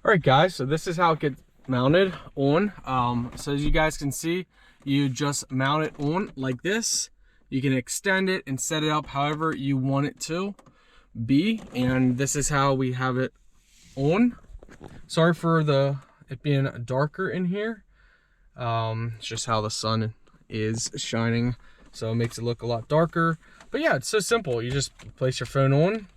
All right, guys, so this is how it gets mounted on. So as you guys can see, you just mount it on like this. You can extend it and set it up however you want it to be, and this is how we have it on. Sorry for it being darker in here. It's just how the sun is shining, so it makes it look a lot darker. But yeah, it's so simple. You just place your phone on,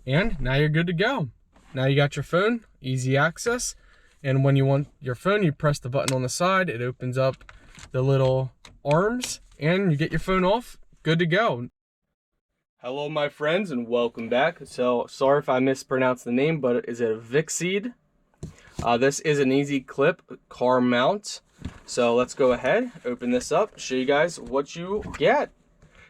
and now you're good to go. Now you got your phone, easy access, and when you want your phone, you press the button on the side, it opens up the little arms, and you get your phone off, good to go. Hello my friends, and welcome back. So sorry if I mispronounced the name, but is it VICSEED? This is an easy clip car mount. So let's go ahead, open this up, show you guys what you get.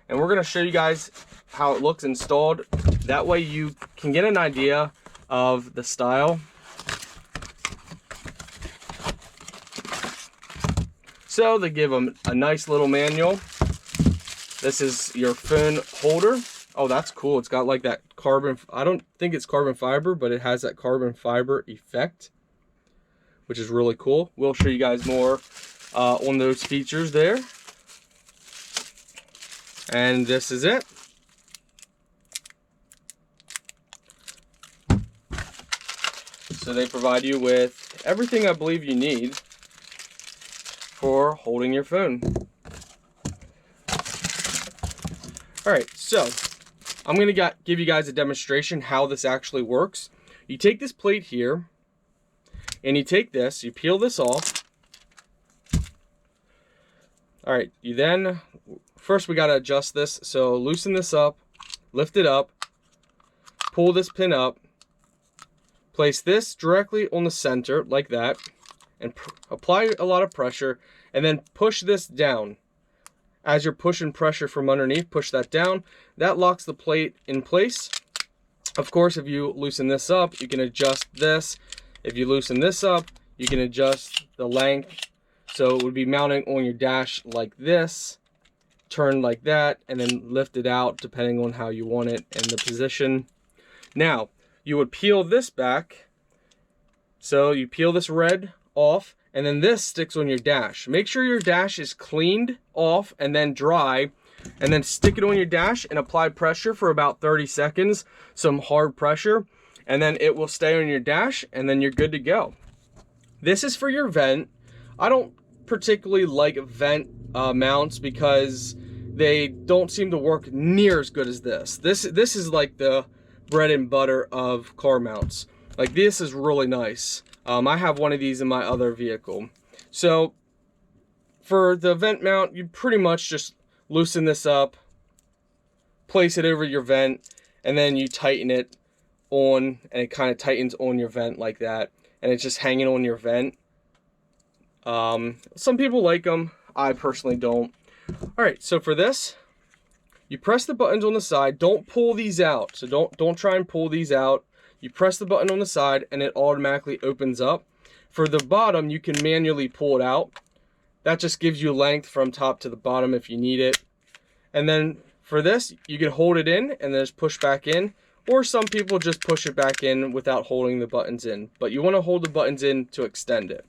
And we're gonna show you guys how it looks installed. That way you can get an idea of the style. So they give them a nice little manual. This is your phone holder. Oh, that's cool. It's got like that carbon, I don't think it's carbon fiber, but it has that carbon fiber effect, which is really cool. We'll show you guys more on those features there. And this is it. So they provide you with everything I believe you need for holding your phone. All right, so I'm gonna give you guys a demonstration how this actually works. You take this plate here, and you take this, you peel this off. All right, you then, first we gotta adjust this. So loosen this up, lift it up, pull this pin up, place this directly on the center like that, and apply a lot of pressure, and then push this down. As you're pushing pressure from underneath, push that down. That locks the plate in place. Of course, if you loosen this up, you can adjust this. If you loosen this up, you can adjust the length. So it would be mounting on your dash like this, turn like that, and then lift it out depending on how you want it and the position. Now, you would peel this back. So you peel this red off, and then this sticks on your dash. Make sure your dash is cleaned off and then dry, and then stick it on your dash and apply pressure for about 30 seconds, some hard pressure, and then it will stay on your dash, and then you're good to go. This is for your vent. I don't particularly like vent mounts because they don't seem to work near as good as this. This is like the bread and butter of car mounts. Like, this is really nice. I have one of these in my other vehicle. So for the vent mount, you pretty much just loosen this up, place it over your vent, and then you tighten it on, and it kind of tightens on your vent like that, and it's just hanging on your vent. Some people like them. I personally don't. All right, so for this, you press the buttons on the side. Don't pull these out. So don't try and pull these out. You press the button on the side and it automatically opens up. For the bottom, you can manually pull it out. That just gives you length from top to the bottom if you need it. And then for this, you can hold it in and then just push back in. Or some people just push it back in without holding the buttons in. But you want to hold the buttons in to extend it.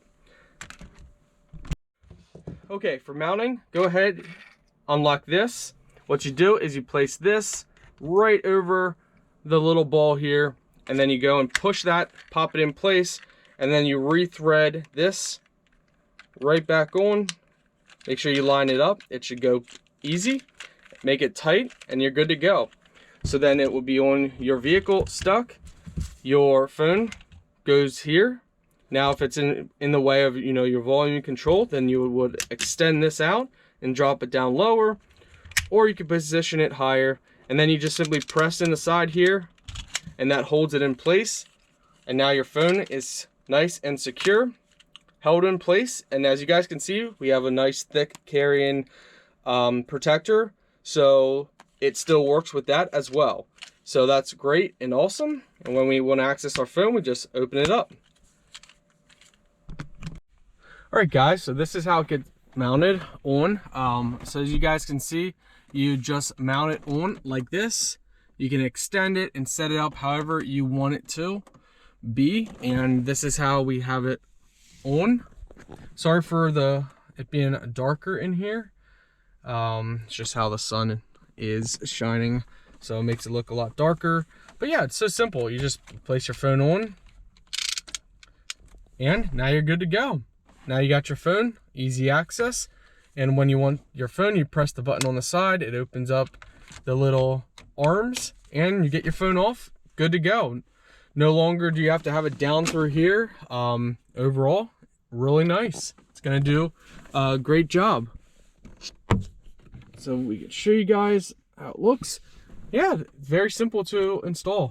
Okay, for mounting, go ahead, unlock this. What you do is you place this right over the little ball here, and then you go and push that, pop it in place, and then you rethread this right back on. Make sure you line it up. It should go easy. Make it tight, and you're good to go. So then it will be on your vehicle stuck. Your phone goes here. Now if it's in the way of your volume control, then you would extend this out and drop it down lower, or you can position it higher, and then you just simply press in the side here, and that holds it in place. And now your phone is nice and secure, held in place. And as you guys can see, we have a nice thick carrying protector, so it still works with that as well. So that's great and awesome. And when we want to access our phone, we just open it up. All right, guys, so this is how it gets mounted on. So as you guys can see, you just mount it on like this. You can extend it and set it up however you want it to B, and this is how we have it on. Sorry for it being darker in here. It's just how the sun is shining, so it makes it look a lot darker. But yeah, it's so simple. You just place your phone on, and now you're good to go. Now you got your phone, easy access. And when you want your phone, you press the button on the side, it opens up the little arms, and you get your phone off, good to go. No longer do you have to have it down through here. Overall, really nice. It's gonna do a great job. So we can show you guys how it looks. Yeah, very simple to install.